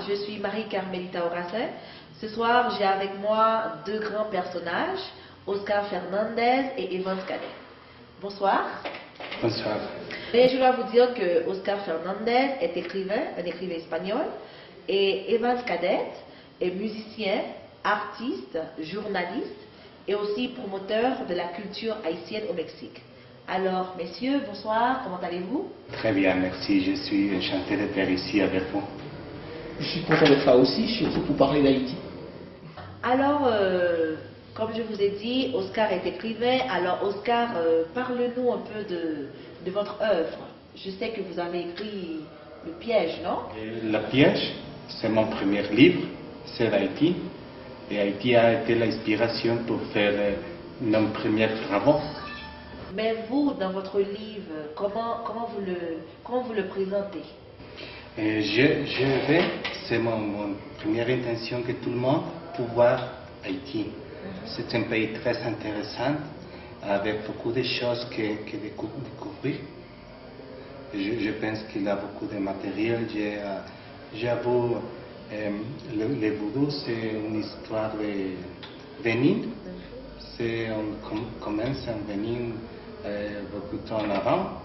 je suis Marie-Carmelita Oracet. Ce soir, j'ai avec moi deux grands personnages, Oscar Fernandez et Evans Cadet. Bonsoir. Bonsoir. Et je dois vous dire que Oscar Fernandez est écrivain, un écrivain espagnol, et Evans Cadet est musicien, artiste, journaliste et aussi promoteur de la culture haïtienne au Mexique. Alors, messieurs, bonsoir, comment allez-vous? Très bien, merci. Je suis enchanté d'être ici avec vous. Je suis content d'être là aussi, surtout pour parler d'Haïti. Alors, comme je vous ai dit, Oscar est écrivain. Alors, Oscar, parle-nous un peu de votre œuvre. Je sais que vous avez écrit Le Piège, non? Le Piège, c'est mon premier livre, c'est d'Haïti. Et Haïti a été l'inspiration pour faire nos premiers travaux. Mais vous, dans votre livre, comment vous le présentez? Je vais, c'est mon première intention que tout le monde puisse voir Haïti. C'est un pays très intéressant, avec beaucoup de choses que découvrir. Je pense qu'il a beaucoup de matériel. J'avoue, le voodoo, c'est une histoire de Bénin. On commence en Bénin beaucoup de temps avant.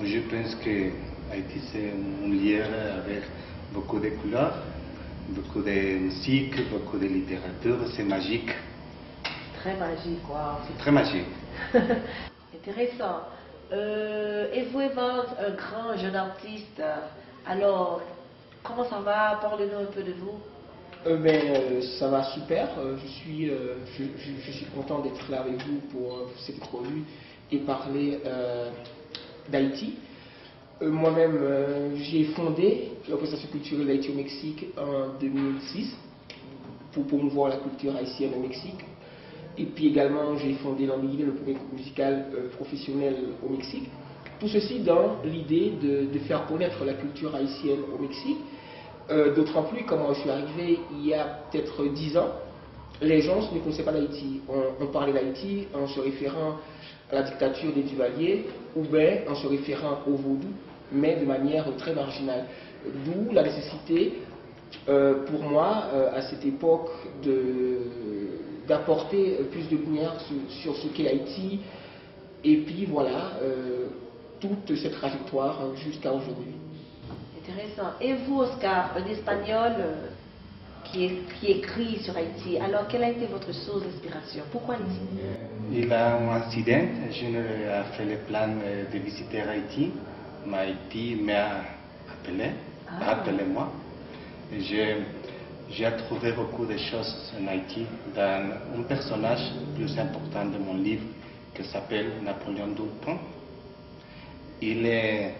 Je pense que Haïti, c'est un lieu avec beaucoup de couleurs, beaucoup de musique, beaucoup de littérature. C'est magique. Très magique, wow. C'est très magique. Intéressant. Et vous, Evans, un grand jeune artiste, alors, comment ça va? Parlez-nous un peu de vous. Ça va super. Je suis content d'être là avec vous pour cette revue et parler d'Haïti. Moi-même, j'ai fondé l'Organisation culturelle d'Haïti au Mexique en 2006 pour promouvoir la culture haïtienne au Mexique. Et puis également, j'ai fondé l'Ambiguïté, le premier groupe musical professionnel au Mexique. Tout ceci dans l'idée de faire connaître la culture haïtienne au Mexique. D'autant plus, comment je suis arrivé il y a peut-être 10 ans, les gens ne connaissaient pas d'Haïti. On parlait d'Haïti en se référant à la dictature des Duvalier ou bien en se référant au vaudou, mais de manière très marginale. D'où la nécessité, pour moi, à cette époque, d'apporter plus de lumière sur ce qu'est Haïti, et puis voilà, toute cette trajectoire jusqu'à aujourd'hui. Intéressant. Et vous, Oscar, un Espagnol qui écrit sur Haïti, alors quelle a été votre source d'inspiration? Pourquoi Haïti? Il y a un incident, je n'ai fait le plan de visiter Haïti, mais Haïti m'a appelé moi. J'ai trouvé beaucoup de choses en Haïti dans un personnage plus important de mon livre qui s'appelle Napoléon Dupont. Il est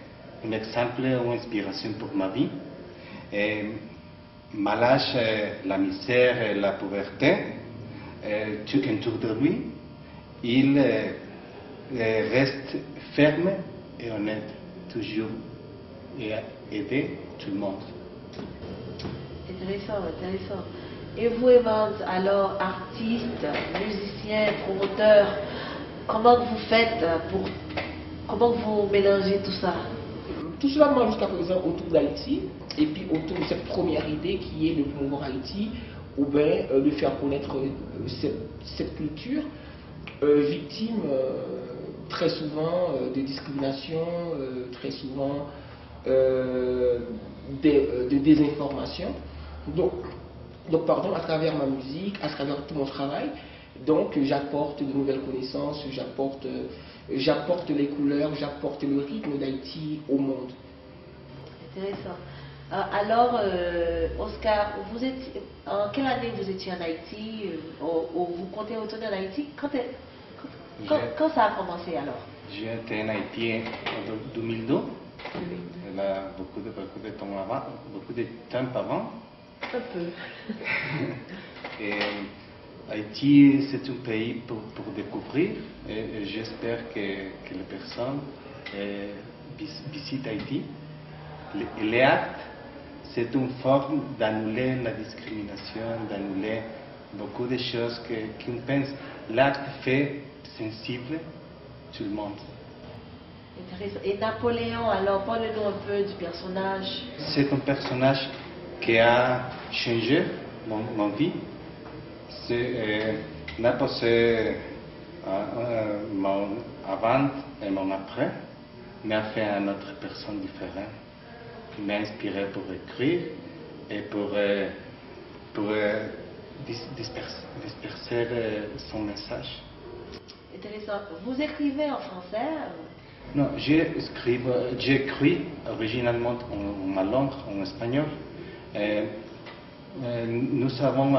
un exemple ou inspiration pour ma vie. Malâche la misère et la pauvreté, tout autour de lui, il reste ferme et honnête, toujours, et aider tout le monde. Intéressant, intéressant. Et vous, Evans, alors artiste, musicien, promoteur, comment vous faites comment vous mélangez tout ça? Tout cela, moi, jusqu'à présent, autour d'Haïti, et puis autour de cette première idée qui est de promouvoir Haïti, ou bien de faire connaître cette culture victime très souvent de discrimination, très souvent de désinformation. Donc, pardon, à travers ma musique, à travers tout mon travail, donc j'apporte de nouvelles connaissances, j'apporte les couleurs, j'apporte le rythme d'Haïti au monde. Intéressant. Alors, Oscar, en quelle année vous étiez en Haïti, ou vous comptez retourner en Haïti? Quand ça a commencé alors? J'ai été en Haïti en 2002. Il y a beaucoup de temps avant, beaucoup de temps avant. Un peu. Et Haïti, c'est un pays pour découvrir. Et j'espère que les personnes visitent Haïti. Les actes, c'est une forme d'annuler la discrimination, d'annuler beaucoup de choses qu'on pense. L'acte fait sensible tout le monde. Intéressant. Et Napoléon, alors parle-nous un peu du personnage. C'est un personnage qui a changé mon vie. M'a passé mon avant et mon après, m'a fait une autre personne différente, m'a inspiré pour écrire et pour disperser son message. Intéressant. Vous écrivez en français? Non, j'ai écrit originalement en ma langue, en espagnol. Nous avons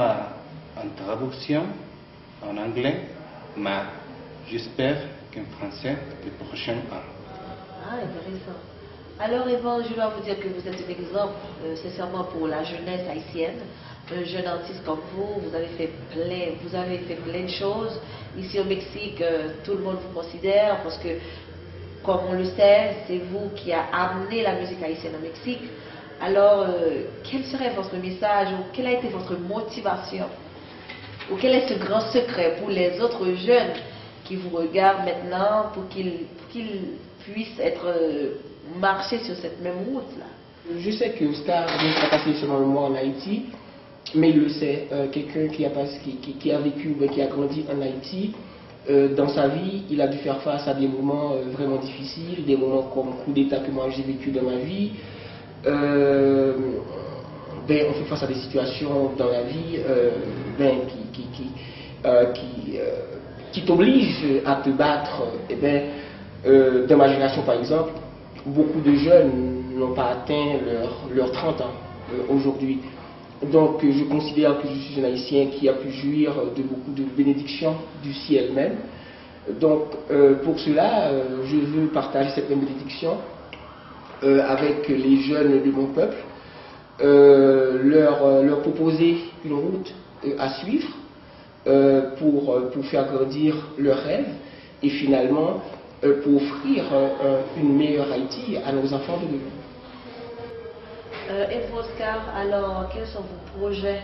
une traduction en anglais, mais j'espère qu'en français, le prochain an. Ah, intéressant. Alors, Evan, je dois vous dire que vous êtes un exemple, sincèrement, pour la jeunesse haïtienne. Un jeune artiste comme vous avez fait plein de choses. Ici au Mexique, tout le monde vous considère parce que, comme on le sait, c'est vous qui avez amené la musique haïtienne au Mexique. Alors, quel serait votre message ou quelle a été votre motivation? Ou quel est ce grand secret pour les autres jeunes qui vous regardent maintenant pour qu'ils puissent marcher sur cette même route-là? Je sais que Oscar n'est pas passé seulement le mois en Haïti, mais il le sait. Quelqu'un qui a vécu ou qui a grandi en Haïti, dans sa vie, il a dû faire face à des moments vraiment difficiles, des moments comme coup d'État que moi j'ai vécu dans ma vie. On fait face à des situations dans la vie qui t'obligent à te battre. Dans ma génération par exemple, beaucoup de jeunes n'ont pas atteint leurs 30 ans aujourd'hui. Donc je considère que je suis un Haïtien qui a pu jouir de beaucoup de bénédictions du ciel même. Donc pour cela, je veux partager cette même bénédiction avec les jeunes de mon peuple, leur proposer une route à suivre pour faire grandir leurs rêves et finalement pour offrir une meilleure Haïti à nos enfants de demain. Et vous, Oscar, alors, quels sont vos projets?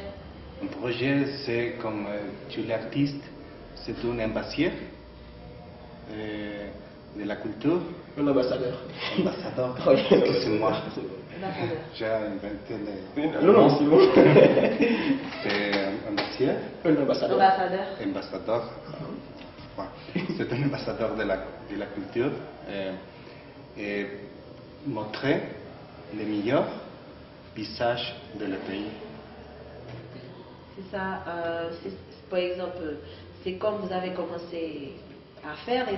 Un projet, c'est comme tous les artistes, c'est un ambassadeur de la culture. Un ambassadeur. Ambassadeur, Oui. excusez-moi. Ambassadeur. J'ai inventé les... Non, c'est bon. C'est un ambassadeur. Un ambassadeur. Ambassadeur. Ambassadeur. Ouais. C'est un ambassadeur de la culture et montrer les meilleurs visages de le pays. C'est ça. Par exemple, c'est comme vous avez commencé à faire, et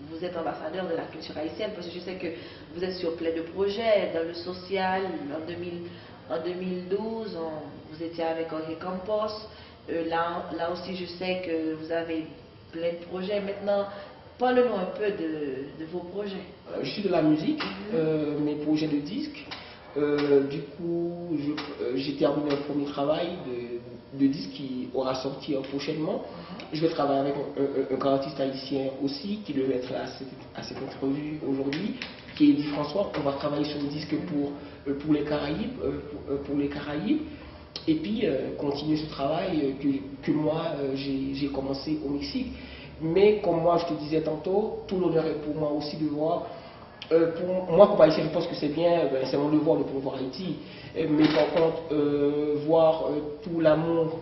vous êtes ambassadeur de la culture haïtienne, parce que je sais que vous êtes sur plein de projets dans le social. En 2012, vous étiez avec Jorge Campos. Là aussi, je sais que vous avez plein de projets. Maintenant, parlez-nous un peu de vos projets. Je suis de la musique, mes projets de disques. Du coup, j'ai terminé un premier travail de disque qui aura sorti prochainement. Je vais travailler avec un grand artiste haïtien aussi qui devait être là à cette entrevue aujourd'hui, qui est Eddie François. On va travailler sur un disque pour les Caraïbes, et puis continuer ce travail que moi j'ai commencé au Mexique. Mais comme moi je te disais tantôt, tout l'honneur est pour moi aussi de voir. Pour moi, comme haïtien, je pense que c'est bien, c'est mon devoir de promouvoir Haïti. Mais par contre, voir tout l'amour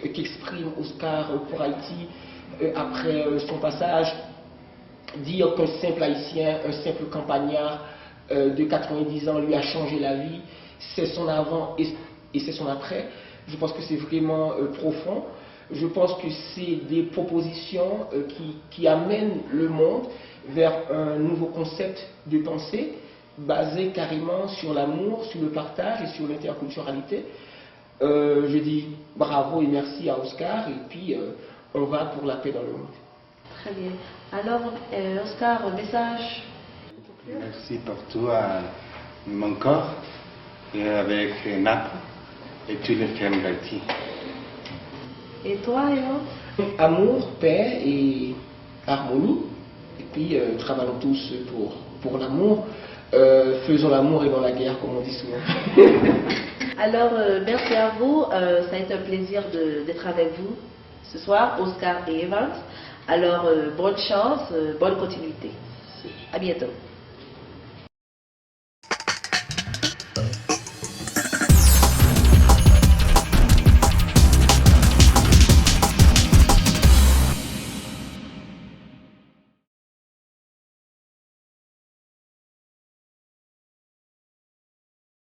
qu'exprime Oscar pour Haïti après son passage, dire qu'un simple haïtien, un simple campagnard de 90 ans lui a changé la vie, c'est son avant et c'est son après. Je pense que c'est vraiment profond. Je pense que c'est des propositions qui amènent le monde vers un nouveau concept de pensée basé carrément sur l'amour, sur le partage et sur l'interculturalité. Je dis bravo et merci à Oscar, et puis on va pour la paix dans le monde. Très bien. Alors, Oscar, un message? Merci pour tout à mon corps et avec Naples et tous les femmes d'Haïti. Et toi, Evan? Amour, paix et harmonie. Et puis travaillons tous pour l'amour. Faisons l'amour et non la guerre, comme on dit souvent. Alors, merci à vous. Ça a été un plaisir d'être avec vous ce soir, Oscar et Evans. Alors, bonne chance, bonne continuité. À bientôt.